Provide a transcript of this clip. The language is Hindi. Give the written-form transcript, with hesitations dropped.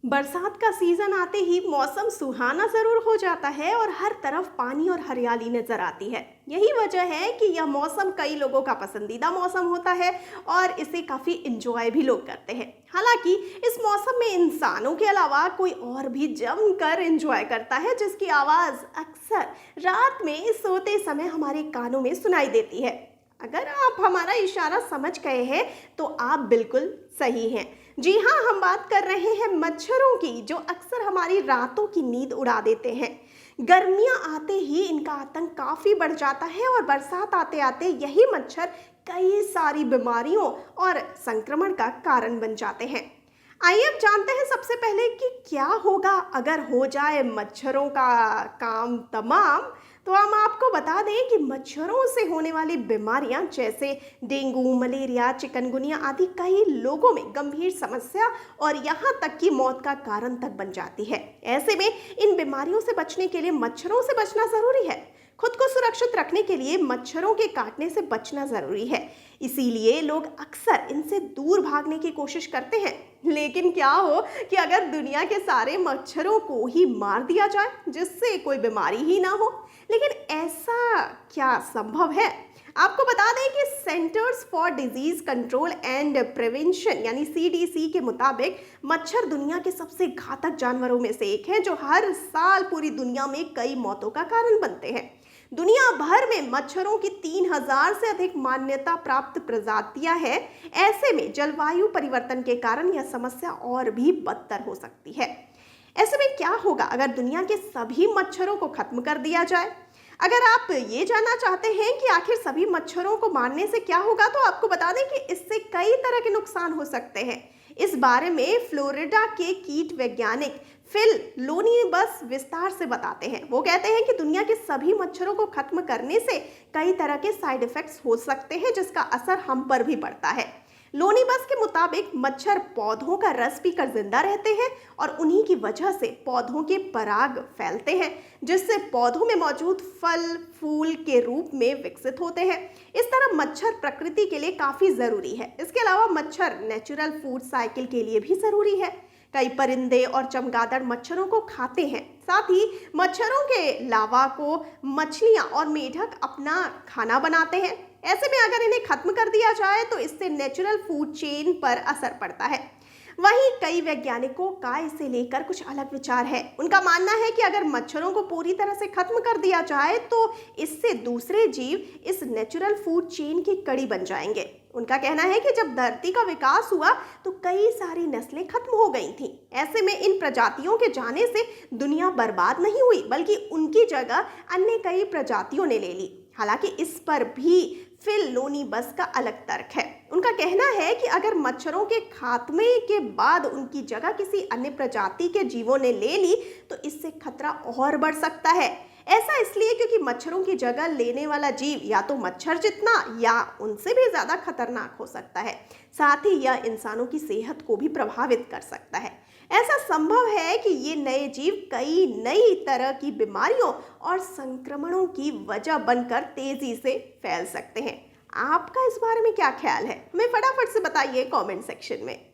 बरसात का सीजन आते ही मौसम सुहाना जरूर हो जाता है और हर तरफ पानी और हरियाली नजर आती है। यही वजह है कि यह मौसम कई लोगों का पसंदीदा मौसम होता है और इसे काफी इंजॉय भी लोग करते हैं। हालांकि इस मौसम में इंसानों के अलावा कोई और भी जमकर इंजॉय करता है, जिसकी आवाज अक्सर रात में सोते समय हमारे कानों में सुनाई देती है। अगर आप हमारा इशारा समझ गए हैं तो आप बिल्कुल सही हैं। जी हाँ, हम बात कर रहे हैं मच्छरों की, जो अक्सर हमारी रातों की नींद उड़ा देते हैं। गर्मियां आते ही इनका आतंक काफी बढ़ जाता है और बरसात आते आते यही मच्छर कई सारी बीमारियों और संक्रमण का कारण बन जाते हैं। आइए अब जानते हैं सबसे पहले कि क्या होगा अगर हो जाए मच्छरों का काम तमाम। तो हम आपको बता दें कि मच्छरों से होने वाली बीमारियां जैसे डेंगू, मलेरिया, चिकनगुनिया आदि कई लोगों में गंभीर समस्या और यहां तक कि मौत का कारण तक बन जाती है। ऐसे में इन बीमारियों से बचने के लिए मच्छरों से बचना जरूरी है। खुद को सुरक्षित रखने के लिए मच्छरों के काटने से बचना जरूरी है। इसीलिए लोग अक्सर इनसे दूर भागने की कोशिश करते हैं। लेकिन क्या हो कि अगर दुनिया के सारे मच्छरों को ही मार दिया जाए जिससे कोई बीमारी ही ना हो? लेकिन ऐसा क्या संभव है? आपको बता दें कि centres for disease control and prevention यानी सीडीसी के मुताबिक मच्छर दुनिया के सबसे घातक जानवरों में से एक है, जो हर साल पूरी दुनिया में कई मौतों का कारण बनते हैं। दुनिया भर में मच्छरों की 3000 से अधिक मान्यता प्राप्त प्रजातियां हैं। ऐसे में जलवायु परिवर्तन के कारण यह समस्या और भी बदतर हो सकती है। ऐसे में क्या होगा अगर दुनिया के सभी मच्छरों को खत्म कर दिया जाए? अगर आप ये जानना चाहते हैं कि आखिर सभी मच्छरों को मारने से क्या होगा, तो आपको बता दें कि इससे कई तरह के नुकसान हो सकते हैं। इस बारे में फ्लोरिडा के कीट वैज्ञानिक फिल लोनीबस विस्तार से बताते हैं। वो कहते हैं कि दुनिया के सभी मच्छरों को खत्म करने से कई तरह के साइड इफेक्ट्स हो सकते हैं, जिसका असर हम पर भी पड़ता है। लोनीबस के मुताबिक मच्छर पौधों का रस पीकर जिंदा रहते हैं और उन्हीं की वजह से पौधों के पराग फैलते हैं, जिससे पौधों में मौजूद फल फूल के रूप में विकसित होते हैं। इस तरह मच्छर प्रकृति के लिए काफी जरूरी है। इसके अलावा मच्छर नेचुरल फूड साइकिल के लिए भी जरूरी है। कई परिंदे और चमगादड़ मच्छरों को खाते हैं। साथ ही मच्छरों के लावा को मछलियां और मेढक अपना खाना बनाते हैं। ऐसे में अगर इन्हें खत्म कर दिया जाए तो इससे नेचुरल फूड चेन पर असर पड़ता है। वहीं कई वैज्ञानिकों का इसे लेकर कुछ अलग विचार है। उनका मानना है कि अगर मच्छरों को पूरी तरह से खत्म कर दिया जाए तो इससे दूसरे जीव इस नेचुरल फूड चेन की कड़ी बन जाएंगे। उनका कहना है कि जब धरती का विकास हुआ तो कई सारी नस्लें खत्म हो गई थीं। ऐसे में इन प्रजातियों के जाने से दुनिया बर्बाद नहीं हुई, बल्कि उनकी जगह अन्य कई प्रजातियों ने ले ली। हालांकि इस पर भी फिल लोनीबस का अलग तर्क है। उनका कहना है कि अगर मच्छरों के खात्मे के बाद उनकी जगह किसी अन्य प्रजाति के जीवों ने ले ली तो इससे खतरा और बढ़ सकता है। ऐसा इसलिए क्योंकि मच्छरों की जगह लेने वाला जीव या तो मच्छर जितना या उनसे भी ज्यादा खतरनाक हो सकता है। साथ ही यह इंसानों की सेहत को भी प्रभावित कर सकता है। ऐसा संभव है कि ये नए जीव कई नई तरह की बीमारियों और संक्रमणों की वजह बनकर तेजी से फैल सकते हैं। आपका इस बारे में क्या ख्याल है? हमें फटाफट से बताइए कमेंट सेक्शन में।